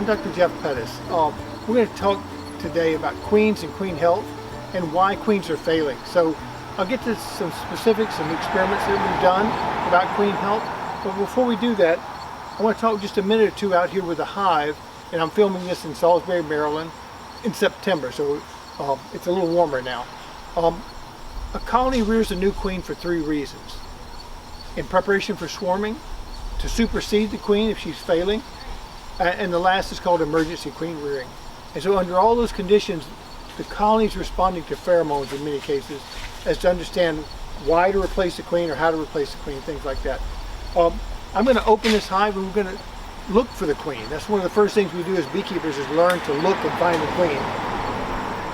Dr. Jeff Pettis. We're going to talk today about queens and queen health and why queens are failing. So I'll get to some specifics, some experiments that we've done about queen health. But before we do that, I want to talk just a minute or two out here with a hive, and I'm filming this in Salisbury, Maryland in September, so it's a little warmer now. A colony rears a new queen for 3 reasons. In preparation for swarming, to supersede the queen if she's failing, and the last is called emergency queen rearing. And so under all those conditions, the colony is responding to pheromones in many cases as to understand why to replace the queen or how to replace the queen, things like that. I'm going to open this hive and we're going to look for the queen. That's one of the first things we do as beekeepers, is learn to look and find the queen.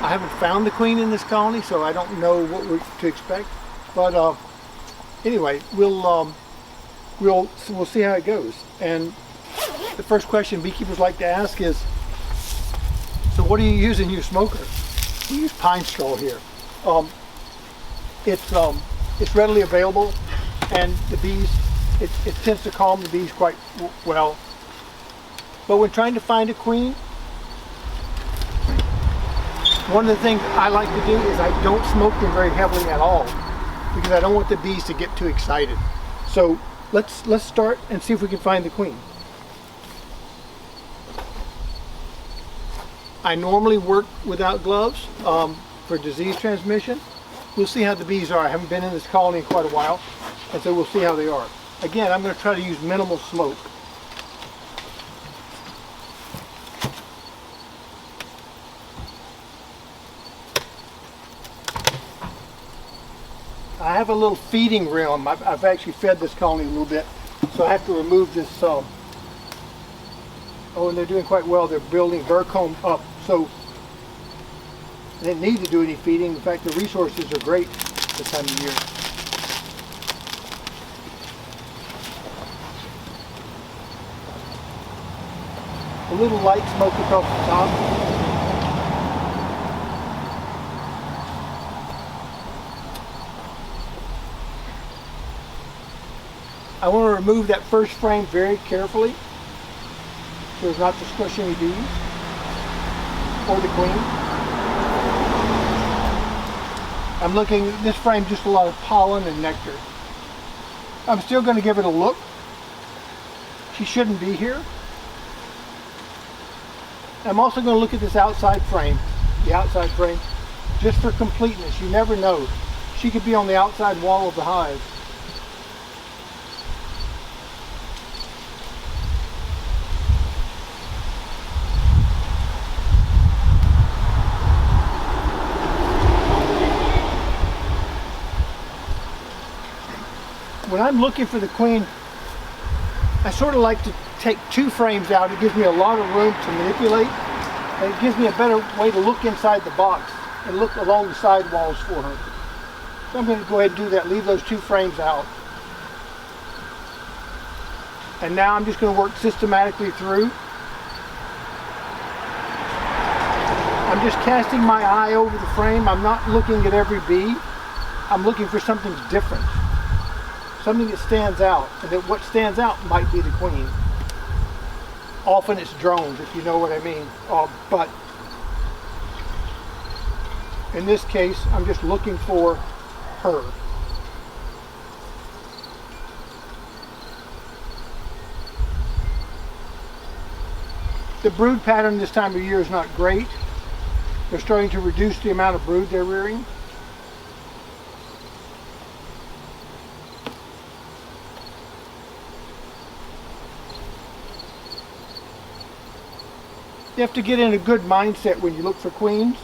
I haven't found the queen in this colony, so I don't know what to expect. But anyway, we'll see how it goes. And the first question beekeepers like to ask is, so what are you using in your smoker? We use pine straw here. It's readily available, and the bees, it tends to calm the bees quite well. But when trying to find a queen, one of the things I like to do is I don't smoke them very heavily at all, because I don't want the bees to get too excited. So let's start and see if we can find the queen. I normally work without gloves for disease transmission. We'll see how the bees are. I haven't been in this colony in quite a while, and so we'll see how they are. Again, I'm going to try to use minimal smoke. I have a little feeding realm. I've actually fed this colony a little bit, so I have to remove this. Oh, and they're doing quite well. They're building their comb up, so they didn't need to do any feeding. In fact, the resources are great this time of year. A little light smoke across the top. I want to remove that first frame very carefully so as not to squish any bees or the queen. I'm looking at this frame, just a lot of pollen and nectar. I'm still going to give it a look. She shouldn't be here. I'm also going to look at this outside frame, the outside frame, just for completeness. You never know. She could be on the outside wall of the hive. When I'm looking for the queen, I sort of like to take 2 frames out. It gives me a lot of room to manipulate, and it gives me a better way to look inside the box and look along the side walls for her. So I'm going to go ahead and do that, leave those 2 frames out. And now I'm just going to work systematically through. I'm just casting my eye over the frame. I'm not looking at every bee. I'm looking for something different. Something that stands out, and that what stands out might be the queen. Often it's drones, if you know what I mean. But in this case, I'm just looking for her. The brood pattern this time of year is not great. They're starting to reduce the amount of brood they're rearing. You have to get in a good mindset when you look for queens,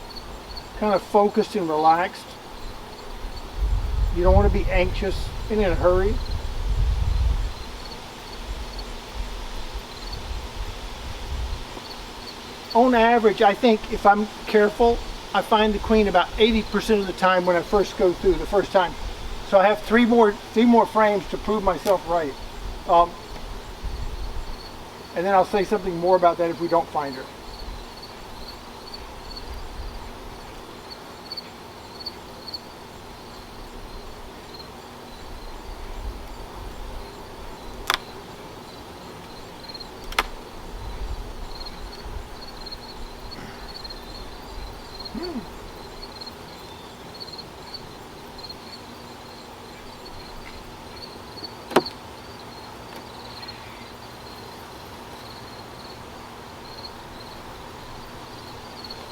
kind of focused and relaxed. You don't want to be anxious and in a hurry. On average, I think if I'm careful, I find the queen about 80% of the time when I first go through the first time. So I have three more frames to prove myself right. And then I'll say something more about that if we don't find her.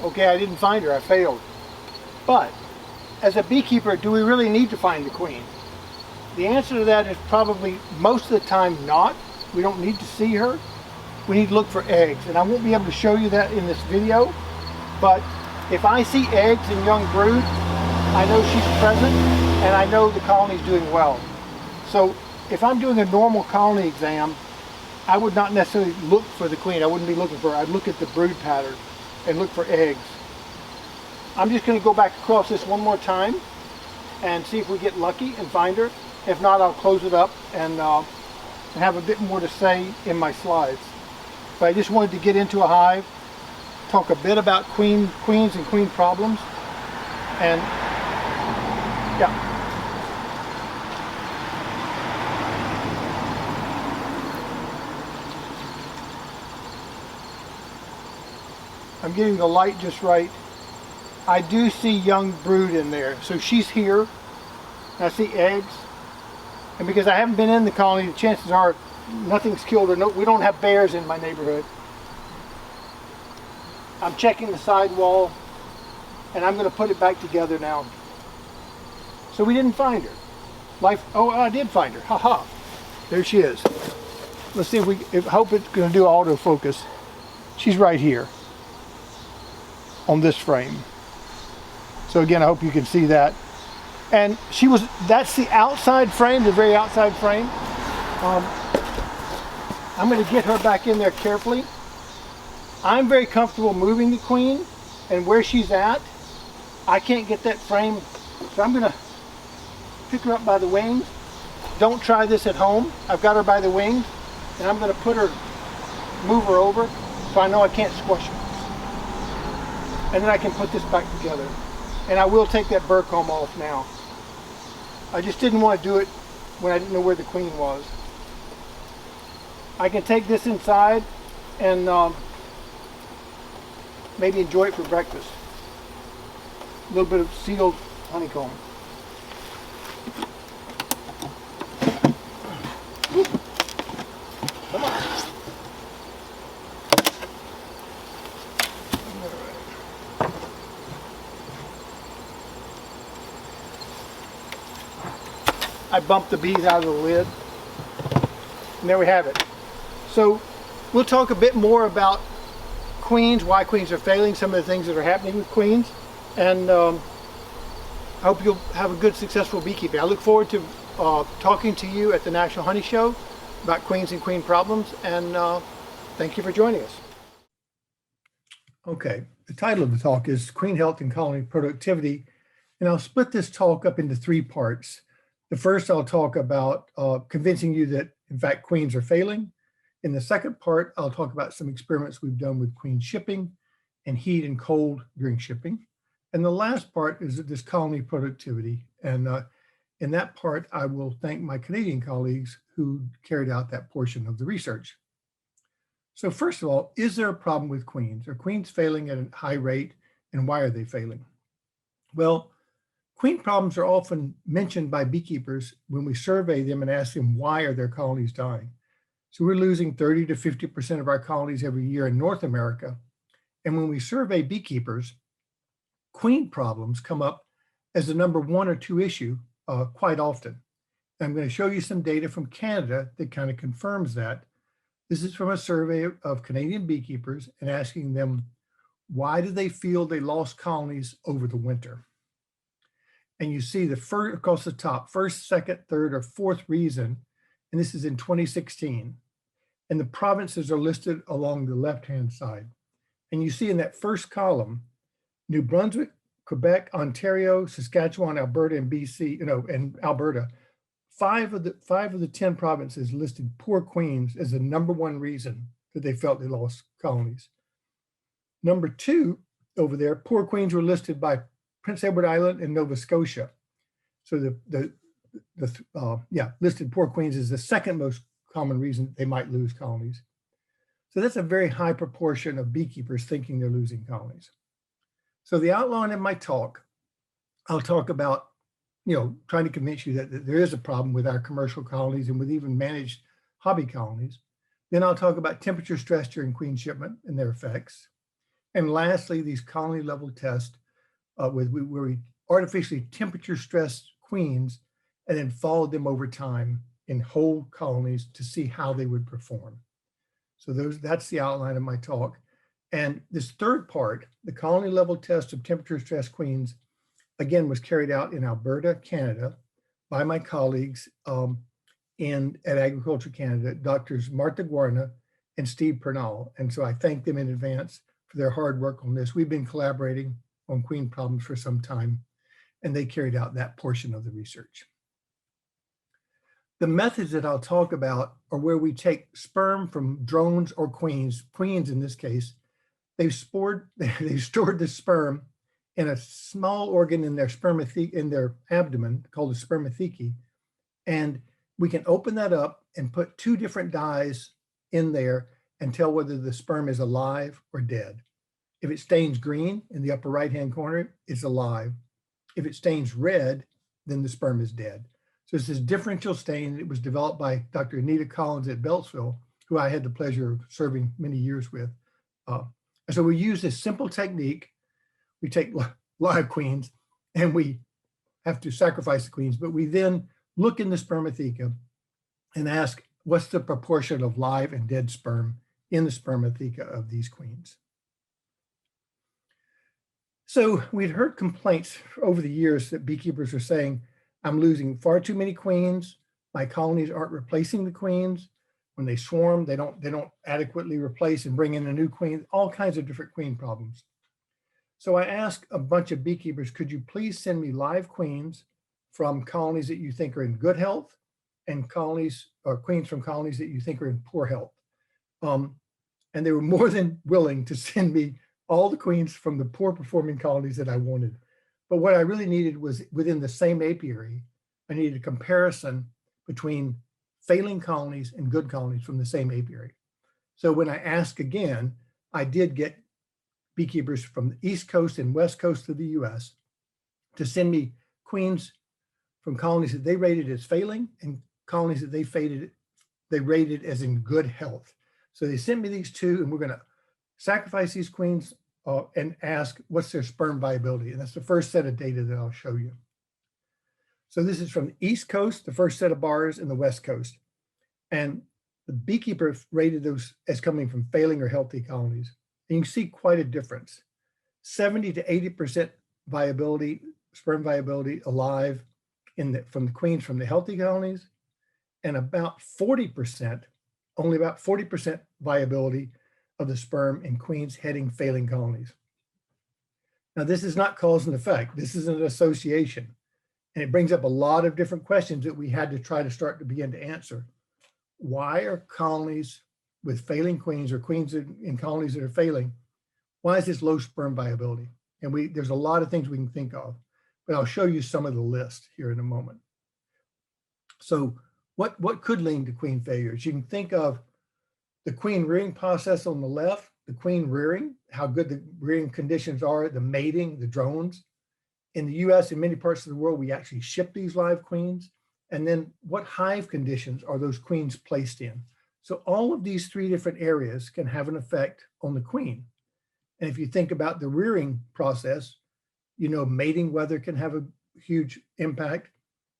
Okay, I didn't find her, I failed. But as a beekeeper, do we really need to find the queen? The answer to that is probably most of the time not. We don't need to see her. We need to look for eggs. And I won't be able to show you that in this video, but if I see eggs in young brood, I know she's present and I know the colony's doing well. So if I'm doing a normal colony exam, I would not necessarily look for the queen. I wouldn't be looking for her. I'd look at the brood pattern and look for eggs. I'm just going to go back across this one more time and see if we get lucky and find her. If not, I'll close it up and have a bit more to say in my slides. But I just wanted to get into a hive, talk a bit about queens and queen problems, and yeah. I'm getting the light just right. I do see young brood in there. So she's here. I see eggs. And because I haven't been in the colony, the chances are nothing's killed, or no, we don't have bears in my neighborhood. I'm checking the side wall and I'm going to put it back together now. So we didn't find her. Oh, I did find her. Haha. There she is. Let's see if I hope it's going to do autofocus. She's right here on this frame. So again, I hope you can see that. And that's the outside frame, the very outside frame. I'm going to get her back in there carefully. I'm very comfortable moving the queen, and where she's at, I can't get that frame. So I'm going to pick her up by the wings. Don't try this at home. I've got her by the wings, and I'm going to move her over so I know I can't squash her. And then I can put this back together. And I will take that burr comb off now. I just didn't want to do it when I didn't know where the queen was. I can take this inside and maybe enjoy it for breakfast. A little bit of sealed honeycomb. Come on. I bumped the bees out of the lid. And there we have it. So we'll talk a bit more about queens, why queens are failing, some of the things that are happening with queens, and I hope you'll have a good, successful beekeeping. I look forward to talking to you at the National Honey Show about queens and queen problems, and thank you for joining us. Okay, the title of the talk is Queen Health and Colony Productivity, and I'll split this talk up into 3 parts. The first, I'll talk about convincing you that, in fact, queens are failing. In the second part, I'll talk about some experiments we've done with queen shipping and heat and cold during shipping. And the last part is this colony productivity. And in that part, I will thank my Canadian colleagues who carried out that portion of the research. So first of all, is there a problem with queens? Are queens failing at a high rate, and why are they failing? Well, queen problems are often mentioned by beekeepers when we survey them and ask them why are their colonies dying. So we're losing 30 to 50% of our colonies every year in North America. And when we survey beekeepers, queen problems come up as the number 1 or 2 issue quite often. And I'm going to show you some data from Canada that kind of confirms that. This is from a survey of Canadian beekeepers and asking them, why do they feel they lost colonies over the winter? And you see the first across the top, first, second, third, or fourth reason, and this is in 2016. And the provinces are listed along the left-hand side. And you see in that first column, New Brunswick, Quebec, Ontario, Saskatchewan, Alberta, and BC, and Alberta. 5 of the 10 provinces listed poor queens as the number 1 reason that they felt they lost colonies. Number 2 over there, poor queens were listed by Prince Edward Island and Nova Scotia. So listed poor queens is the second most common reason they might lose colonies. So that's a very high proportion of beekeepers thinking they're losing colonies. So the outline of my talk, I'll talk about, trying to convince you that there is a problem with our commercial colonies and with even managed hobby colonies. Then I'll talk about temperature stress during queen shipment and their effects. And lastly, these colony level tests where we artificially temperature stress queens and then followed them over time in whole colonies to see how they would perform. So that's the outline of my talk. And this third part, the colony level test of temperature stress queens, again, was carried out in Alberta, Canada, by my colleagues at Agriculture Canada, Doctors Marta Gurna and Steve Pernal. And so I thank them in advance for their hard work on this. We've been collaborating on queen problems for some time, and they carried out that portion of the research. The methods that I'll talk about are where we take sperm from drones or queens in this case. They've stored the sperm in a small organ in their abdomen called the spermatheca, and we can open that up and put two different dyes in there and tell whether the sperm is alive or dead. If it stains green in the upper right-hand corner, it's alive. If it stains red, then the sperm is dead. So it's this differential stain. It was developed by Dr. Anita Collins at Beltsville, who I had the pleasure of serving many years with. And so we use this simple technique. We take live queens and we have to sacrifice the queens, but we then look in the spermatheca and ask, what's the proportion of live and dead sperm in the spermatheca of these queens? So we'd heard complaints over the years that beekeepers are saying, I'm losing far too many queens. My colonies aren't replacing the queens. When they swarm, they don't adequately replace and bring in a new queen, all kinds of different queen problems. So I asked a bunch of beekeepers, could you please send me live queens from colonies that you think are in good health and queens from colonies that you think are in poor health? And they were more than willing to send me all the queens from the poor performing colonies that I wanted. But what I really needed was within the same apiary, I needed a comparison between failing colonies and good colonies from the same apiary. So when I asked again, I did get beekeepers from the East Coast and West Coast of the US to send me queens from colonies that they rated as failing and colonies that they rated as in good health. So they sent me these two, and we're going to sacrifice these queens and ask what's their sperm viability. And that's the first set of data that I'll show you. So this is from the East Coast, the first set of bars, and the West Coast. And the beekeeper rated those as coming from failing or healthy colonies. And you can see quite a difference. 70 to 80% viability, sperm viability alive from the queens from the healthy colonies, and about 40%, only about 40% viability of the sperm in queens heading failing colonies. Now, this is not cause and effect. This is an association. And it brings up a lot of different questions that we had to try to start to begin to answer. Why are colonies with failing queens or queens in colonies that are failing, why is this low sperm viability? And there's a lot of things we can think of, but I'll show you some of the list here in a moment. So what could lead to queen failures? You can think of the queen rearing process on the left, the queen rearing, how good the rearing conditions are, the mating, the drones. In the US and many parts of the world, we actually ship these live queens. And then what hive conditions are those queens placed in? So all of these three different areas can have an effect on the queen. And if you think about the rearing process, mating weather can have a huge impact.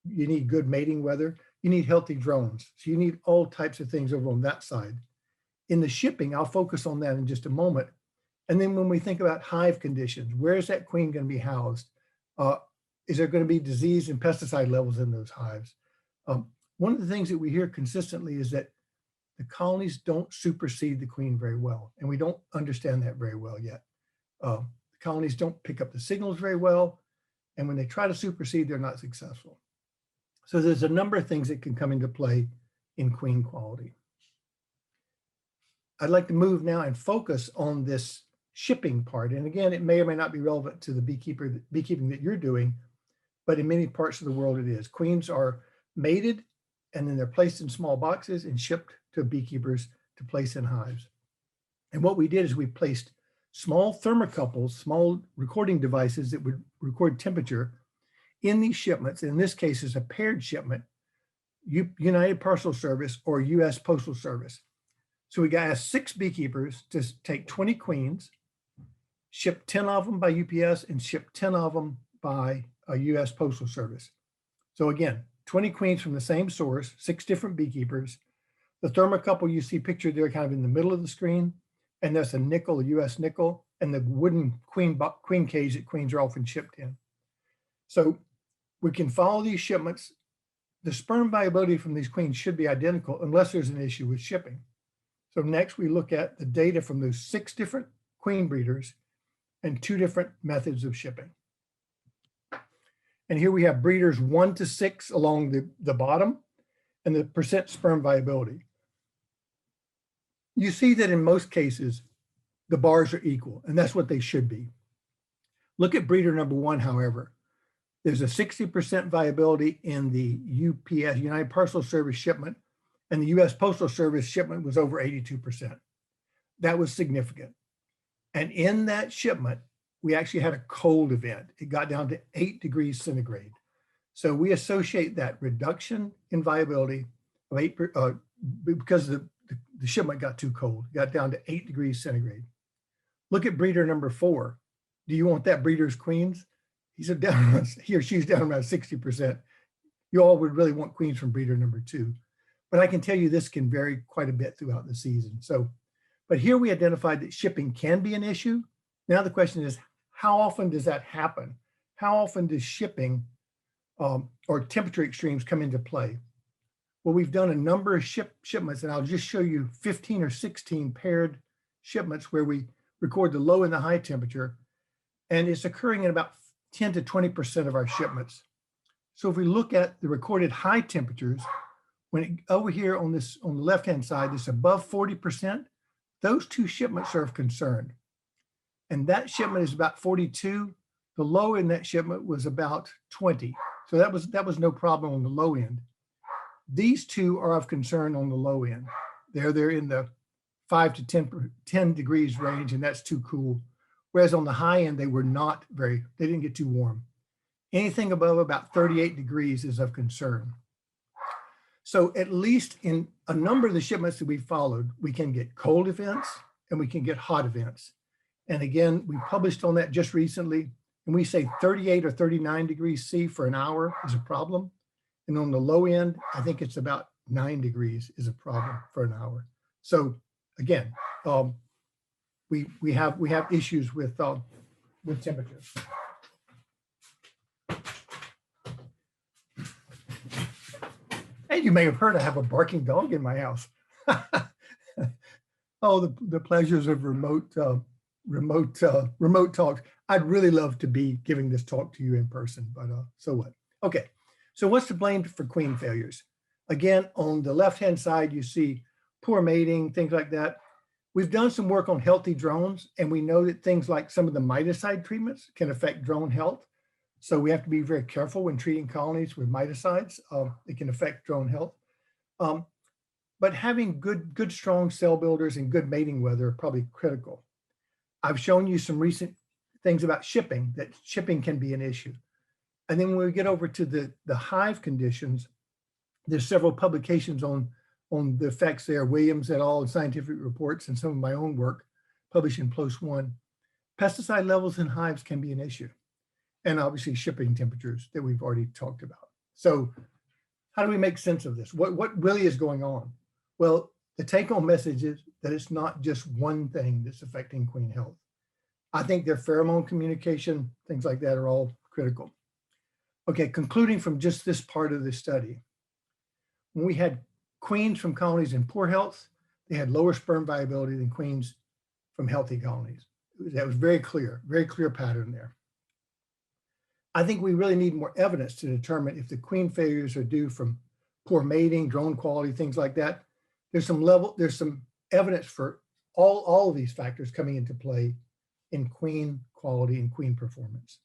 You need good mating weather. You need healthy drones. So you need all types of things over on that side. In the shipping, I'll focus on that in just a moment. And then when we think about hive conditions, where is that queen going to be housed? Is there going to be disease and pesticide levels in those hives? One of the things that we hear consistently is that the colonies don't supersede the queen very well, and we don't understand that very well yet. The colonies don't pick up the signals very well, and when they try to supersede, they're not successful. So there's a number of things that can come into play in queen quality. I'd like to move now and focus on this shipping part. And again, it may or may not be relevant to the beekeeping that you're doing, but in many parts of the world it is. Queens are mated, and then they're placed in small boxes and shipped to beekeepers to place in hives. And what we did is we placed small thermocouples, small recording devices that would record temperature in these shipments. In this case, is a paired shipment, United Parcel Service or US Postal Service. So we got 6 beekeepers to take 20 queens, ship 10 of them by UPS and ship 10 of them by a US Postal Service. So again, 20 queens from the same source, 6 different beekeepers. The thermocouple you see pictured there kind of in the middle of the screen, and that's a nickel, a US nickel, and the wooden queen cage that queens are often shipped in. So we can follow these shipments. The sperm viability from these queens should be identical unless there's an issue with shipping. So next we look at the data from those 6 different queen breeders and 2 different methods of shipping. And here we have breeders 1 to 6 along the bottom and the percent sperm viability. You see that in most cases, the bars are equal, and that's what they should be. Look at breeder number 1, however. There's a 60% viability in the UPS, United Parcel Service shipment, and the US Postal Service shipment was over 82%. That was significant. And in that shipment, we actually had a cold event. It got down to 8 degrees centigrade. So we associate that reduction in viability of 8 because the shipment got too cold, got down to 8 degrees centigrade. Look at breeder number 4. Do you want that breeder's queens? He or she's down around 60%. You all would really want queens from breeder number 2. But I can tell you this can vary quite a bit throughout the season. So, but here we identified that shipping can be an issue. Now the question is, how often does that happen? How often does shipping or temperature extremes come into play? Well, we've done a number of shipments, and I'll just show you 15 or 16 paired shipments where we record the low and the high temperature, and it's occurring in about 10 to 20% of our shipments. So if we look at the recorded high temperatures, over here on the left-hand side, it's above 40%, those 2 shipments are of concern. And that shipment is about 42. The low in that shipment was about 20. So that was no problem on the low end. These 2 are of concern on the low end. They're in the 5 to 10 degrees range, and that's too cool. Whereas on the high end, they didn't get too warm. Anything above about 38 degrees is of concern. So at least in a number of the shipments that we followed, we can get cold events and we can get hot events. And again, we published on that just recently, and we say 38 or 39 degrees C for an hour is a problem. And on the low end, I think it's about 9 degrees is a problem for an hour. So again, we have issues with temperature. And you may have heard I have a barking dog in my house. Oh, the pleasures of remote talks. I'd really love to be giving this talk to you in person, but so what? Okay, so what's to blame for queen failures? Again, on the left-hand side, you see poor mating, things like that. We've done some work on healthy drones, and we know that things like some of the miticide treatments can affect drone health. So we have to be very careful when treating colonies with miticides. It can affect drone health. But having good, strong cell builders and good mating weather are probably critical. I've shown you some recent things about shipping, that shipping can be an issue. And then when we get over to the hive conditions, there's several publications on the effects there, Williams et al. Scientific reports, and some of my own work published in PLOS One. Pesticide levels in hives can be an issue. And obviously shipping temperatures that we've already talked about. So how do we make sense of this? What really is going on? Well, the take-home message is that it's not just one thing that's affecting queen health. I think their pheromone communication, things like that are all critical. Okay, concluding from just this part of the study, when we had queens from colonies in poor health, they had lower sperm viability than queens from healthy colonies. That was very clear pattern there. I think we really need more evidence to determine if the queen failures are due from poor mating, drone quality, things like that. There's some evidence for all of these factors coming into play in queen quality and queen performance.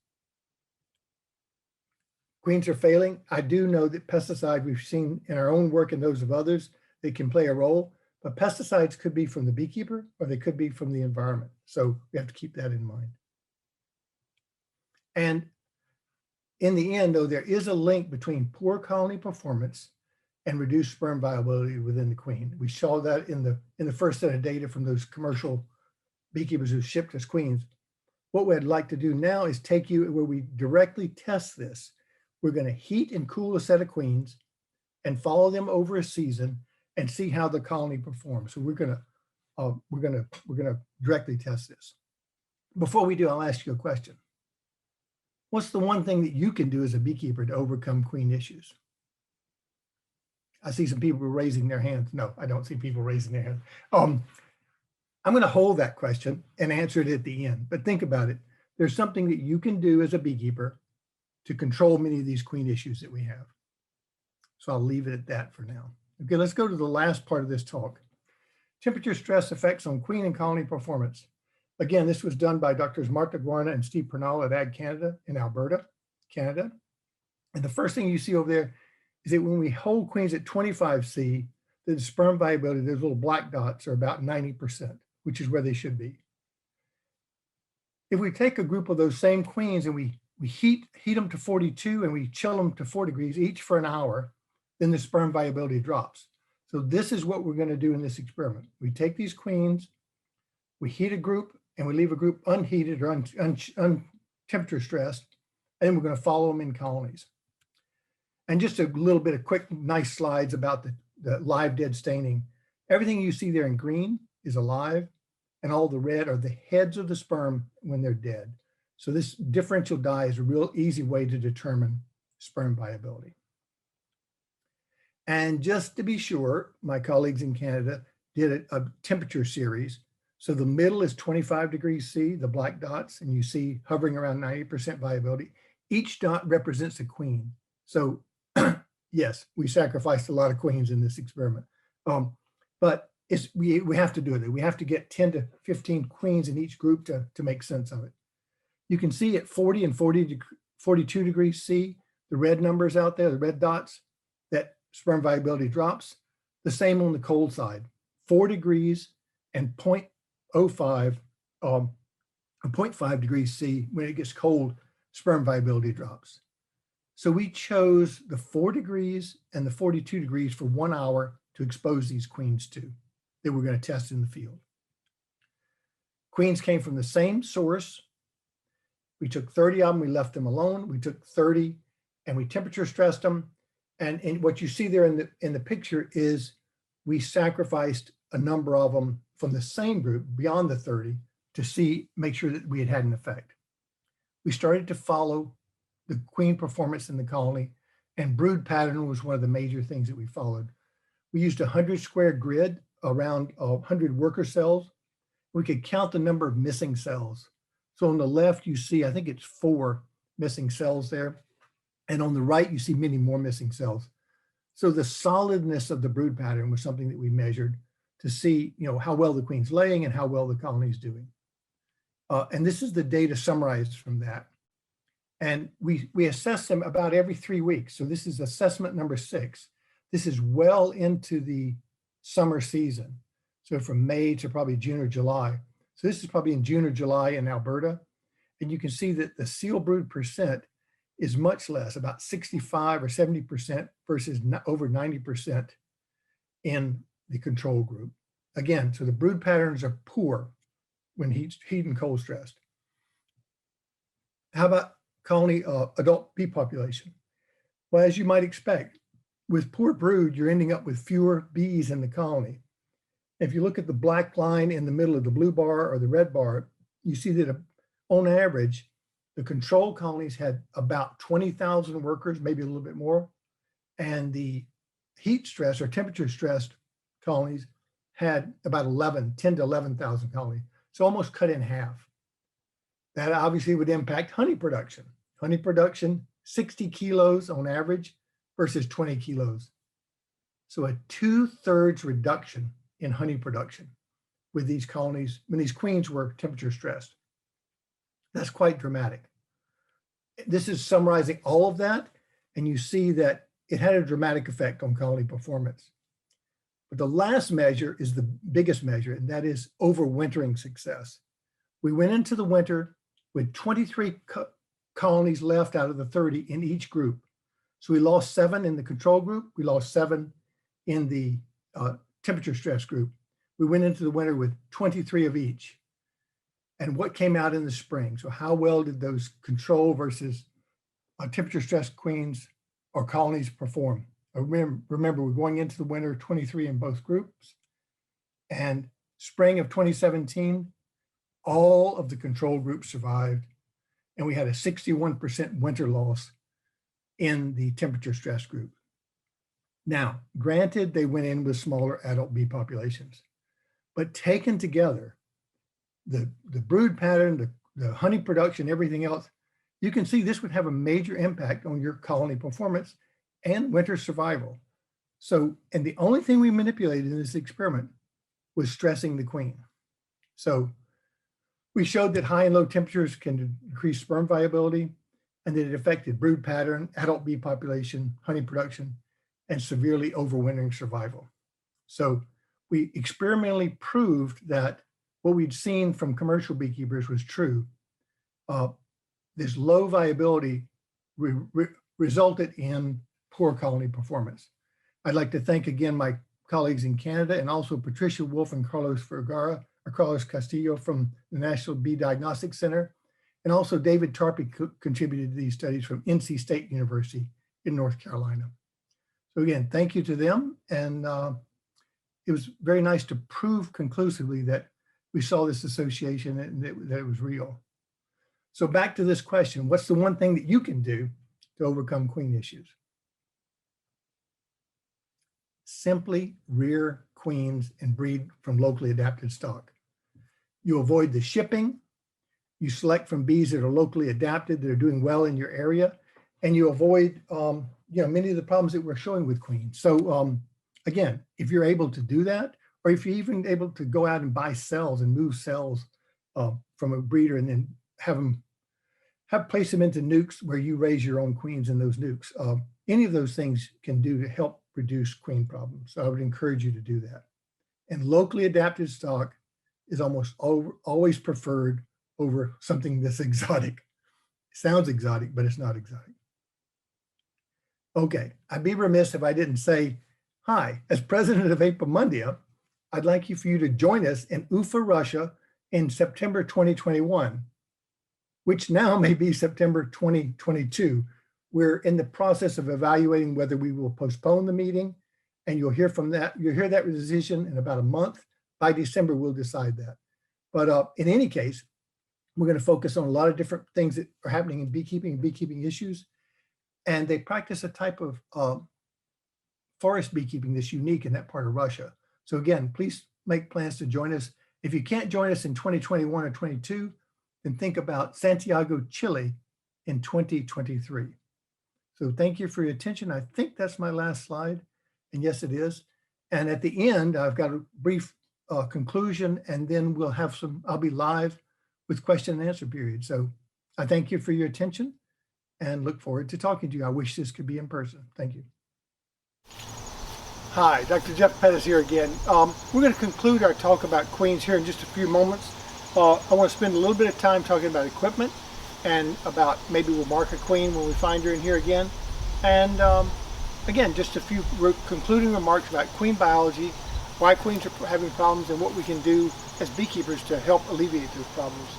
Queens are failing. I do know that pesticide we've seen in our own work and those of others, they can play a role, But pesticides could be from the beekeeper or they could be from the environment. So we have to keep that in mind. And in the end, though, there is a link between poor colony performance and reduced sperm viability within the queen. We saw that in the first set of data from those commercial beekeepers who shipped us queens. What we'd like to do now is take you where we directly test this. We're going to heat and cool a set of queens and follow them over a season and see how the colony performs. So we're going to directly test this. Before we do, I'll ask you a question. What's the one thing that you can do as a beekeeper to overcome queen issues? I see some people raising their hands. No, I don't see people raising their hands. I'm going to hold that question and answer it at the end, but think about it. There's something that you can do as a beekeeper to control many of these queen issues that we have. So I'll leave it at that for now. Okay, let's go to the last part of this talk. Temperature stress effects on queen and colony performance. Again, this was done by Drs. Marta Gurna and Steve Pernal at Ag Canada in Alberta, Canada. And the first thing you see over there is that when we hold queens at 25C, the sperm viability, those little black dots are about 90%, which is where they should be. If we take a group of those same queens and we heat them to 42 and we chill them to 4 degrees each for an hour, then the sperm viability drops. So this is what we're going to do in this experiment. We take these queens, we heat a group, and we leave a group unheated or temperature stressed, and we're going to follow them in colonies. And just a little bit of quick, nice slides about the live dead staining. Everything you see there in green is alive, and all the red are the heads of the sperm when they're dead. So this differential dye is a real easy way to determine sperm viability. And just to be sure, my colleagues in Canada did a temperature series. So the middle is 25 degrees C, the black dots, and you see hovering around 90% viability. Each dot represents a queen. So yes, we sacrificed a lot of queens in this experiment. But we have to do it. We have to get 10 to 15 queens in each group to make sense of it. You can see at 40 and 42 degrees C, the red numbers out there, the red dots, that sperm viability drops. The same on the cold side, 4 degrees and 0.05 degrees C, when it gets cold, sperm viability drops. So we chose the 4 degrees and the 42 degrees for 1 hour to expose these queens to that we're going to test in the field. Queens came from the same source. We took 30 of them, we left them alone. We took 30 and we temperature stressed them. And what you see there in the picture is we sacrificed a number of them from the same group beyond the 30 to make sure that we had an effect. We started to follow the queen performance in the colony, and brood pattern was one of the major things that we followed. We used a 100 square grid around 100 worker cells. We could count the number of missing cells. So on the left, you see, I think it's 4 missing cells there. And on the right, you see many more missing cells. So the solidness of the brood pattern was something that we measured to see, how well the queen's laying and how well the colony is doing. And this is the data summarized from that. And we assess them about every 3 weeks. So this is assessment number 6. This is well into the summer season. So from May to probably June or July. So this is probably in June or July in Alberta. And you can see that the seal brood percent is much less, about 65 or 70% versus over 90% in the control group. Again, so the brood patterns are poor when heat and cold stressed. How about colony adult bee population? Well, as you might expect, with poor brood, you're ending up with fewer bees in the colony. If you look at the black line in the middle of the blue bar or the red bar, you see that on average, the control colonies had about 20,000 workers, maybe a little bit more. And the heat stress or temperature stressed colonies had about 10 to 11,000 colonies. So almost cut in half. That obviously would impact honey production. Honey production, 60 kilos on average versus 20 kilos. So a 2/3 reduction in honey production with these colonies when these queens were temperature stressed. That's quite dramatic. This is summarizing all of that, and you see that it had a dramatic effect on colony performance. But the last measure is the biggest measure, and that is overwintering success. We went into the winter with 23 colonies left out of the 30 in each group. So we lost 7 in the control group. We lost 7 in the temperature stress group. We went into the winter with 23 of each. And what came out in the spring? So how well did those control versus temperature stress queens or colonies perform? Remember, we're going into the winter 23 in both groups. And spring of 2017, all of the control groups survived. And we had a 61% winter loss in the temperature stress group. Now, granted, they went in with smaller adult bee populations, but taken together, the brood pattern, the honey production, everything else, you can see this would have a major impact on your colony performance and winter survival. So, and the only thing we manipulated in this experiment was stressing the queen. So we showed that high and low temperatures can increase sperm viability, and that it affected brood pattern, adult bee population, honey production, and severely overwintering survival. So we experimentally proved that what we'd seen from commercial beekeepers was true. This low viability resulted in poor colony performance. I'd like to thank again my colleagues in Canada, and also Patricia Wolf and Carlos Vergara, or Carlos Castillo from the National Bee Diagnostic Center, and also David Tarpey contributed to these studies from NC State University in North Carolina. So again, thank you to them. And it was very nice to prove conclusively that we saw this association and that it was real. So back to this question, what's the one thing that you can do to overcome queen issues? Simply rear queens and breed from locally adapted stock. You avoid the shipping, you select from bees that are locally adapted, that are doing well in your area, and you avoid many of the problems that we're showing with queens. So again, if you're able to do that, or if you're even able to go out and buy cells and move cells from a breeder and then place them into nukes where you raise your own queens in those nukes. Any of those things can do to help reduce queen problems. So I would encourage you to do that. And locally adapted stock is almost always preferred over something that's exotic. It sounds exotic, but it's not exotic. Okay, I'd be remiss if I didn't say, hi, as president of Apimundia, I'd like for you to join us in Ufa, Russia in September 2021, which now may be September 2022. We're in the process of evaluating whether we will postpone the meeting, and you'll hear that decision in about a month. By December, we'll decide that. But in any case, we're going to focus on a lot of different things that are happening in beekeeping issues. And they practice a type of forest beekeeping that's unique in that part of Russia. So again, please make plans to join us. If you can't join us in 2021 or 22, then think about Santiago, Chile in 2023. So thank you for your attention. I think that's my last slide. And yes, it is. And at the end, I've got a brief conclusion, and then I'll be live with question and answer period. So I thank you for your attention and look forward to talking to you. I wish this could be in person. Thank you. Hi, Dr. Jeff Pettis here again. We're going to conclude our talk about queens here in just a few moments. I want to spend a little bit of time talking about equipment and about maybe we'll mark a queen when we find her in here again. And again, just a few concluding remarks about queen biology, why queens are having problems, and what we can do as beekeepers to help alleviate those problems.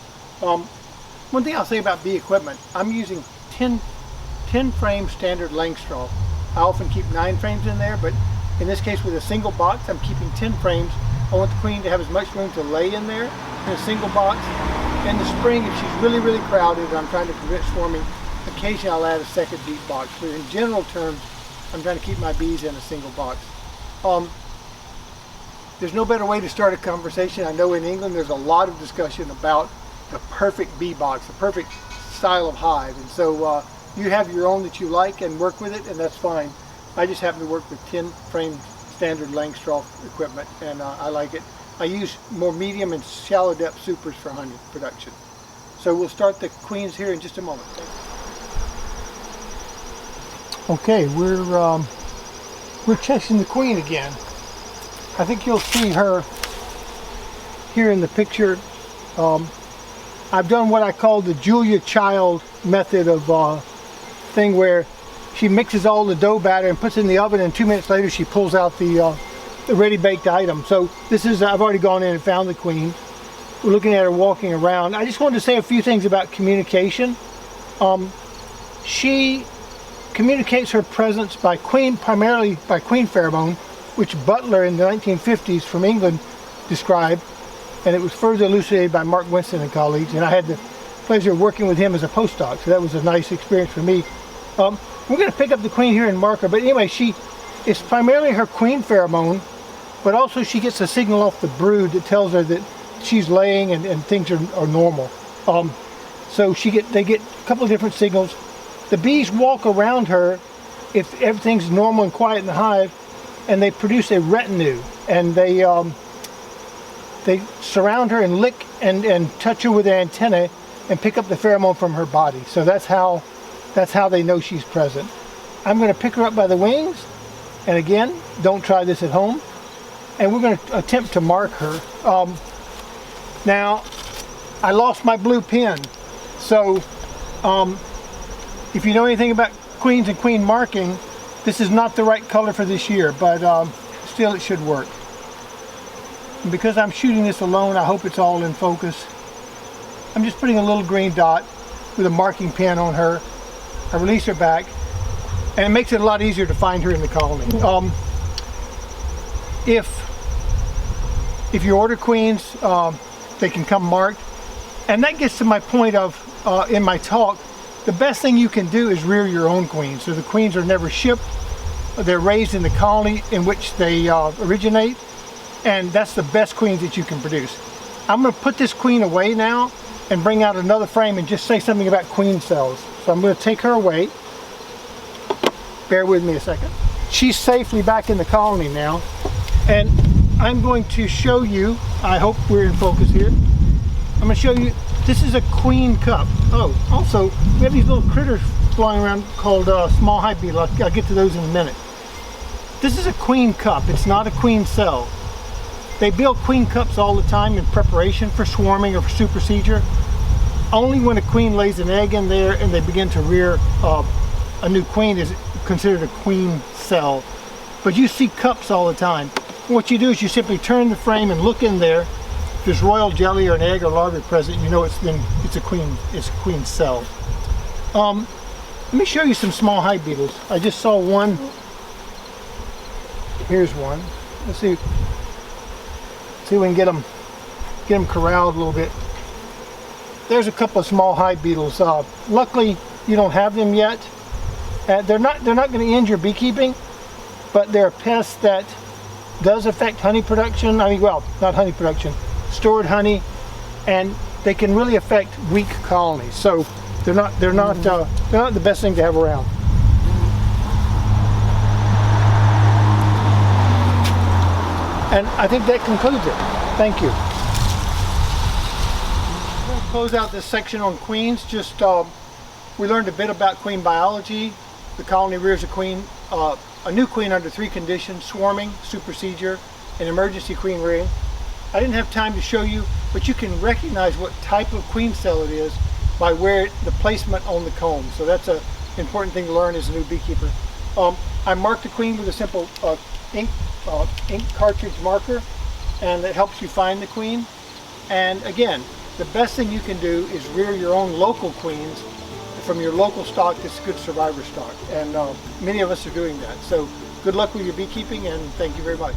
One thing I'll say about bee equipment, I'm using 10 frame standard Langstroth. I often keep 9 frames in there, but in this case with a single box, I'm keeping 10 frames. I want the queen to have as much room to lay in there in a single box. In the spring, if she's really, really crowded, I'm trying to prevent swarming, occasionally I'll add a second deep box. But in general terms, I'm trying to keep my bees in a single box. There's no better way to start a conversation. I know in England there's a lot of discussion about the perfect bee box, the perfect style of hive. And so you have your own that you like and work with it, and that's fine. I just happen to work with 10 frame standard Langstroth equipment, and I like it. I use more medium and shallow depth supers for honey production. So we'll start the queens here in just a moment. Okay, we're chasing the queen again. I think you'll see her here in the picture. I've done what I call the Julia Child method of thing, where she mixes all the dough batter and puts it in the oven, and 2 minutes later she pulls out the ready baked item. So this is, I've already gone in and found the queen. We're looking at her walking around. I just wanted to say a few things about communication. She communicates her presence by primarily by queen pheromone, which Butler in the 1950s from England described, and it was further elucidated by Mark Winston and colleagues, and I had the pleasure of working with him as a postdoc, so that was a nice experience for me. We're going to pick up the queen here and mark her, but anyway, it's primarily her queen pheromone, but also she gets a signal off the brood that tells her that she's laying and things are normal. So they get a couple of different signals. The bees walk around her if everything's normal and quiet in the hive, and they produce a retinue, and they surround her and lick and touch her with their antennae and pick up the pheromone from her body. So that's how they know she's present. I'm going to pick her up by the wings, and again, don't try this at home, and we're going to attempt to mark her. Now, I lost my blue pen, so if you know anything about queens and queen marking, this is not the right color for this year, but still it should work. And because I'm shooting this alone, I hope it's all in focus. I'm just putting a little green dot with a marking pen on her. I release her back, and it makes it a lot easier to find her in the colony. If you order queens, they can come marked, and that gets to my point of in my talk. The best thing you can do is rear your own queens. So the queens are never shipped. They're raised in the colony in which they originate, and that's the best queens that you can produce. I'm going to put this queen away now and bring out another frame and just say something about queen cells. So I'm going to take her away. Bear with me a second. She's safely back in the colony now, and I'm going to show you, I hope we're in focus here, I'm going to show you, this is a queen cup. Oh, also, we have these little critters flying around called small hive beetle. I'll get to those in a minute. This is a queen cup. It's not a queen cell. They build queen cups all the time in preparation for swarming or for supersedure. Only when a queen lays an egg in there and they begin to rear a new queen is it considered a queen cell. But you see cups all the time. What you do is you simply turn the frame and look in there. If there's royal jelly or an egg or larvae present, you know it's a queen cell. Let me show you some small hive beetles. I just saw one. Here's one. Let's see if we can get them corralled a little bit. There's a couple of small hive beetles. Luckily, you don't have them yet. They're not going to end your beekeeping, but they're a pest that does affect honey production. I mean, well, not honey production, stored honey, and they can really affect weak colonies. So they're not the best thing to have around. And I think that concludes it. Thank you. I'm going to close out this section on queens. Just we learned a bit about queen biology. The colony rears a new queen under 3 conditions: swarming, supersedure, and emergency queen rearing. I didn't have time to show you, but you can recognize what type of queen cell it is by the placement on the comb. So that's an important thing to learn as a new beekeeper. I marked the queen with a simple ink cartridge marker, and it helps you find the queen. And again, the best thing you can do is rear your own local queens from your local stock that's good survivor stock, and many of us are doing that. So good luck with your beekeeping, and thank you very much.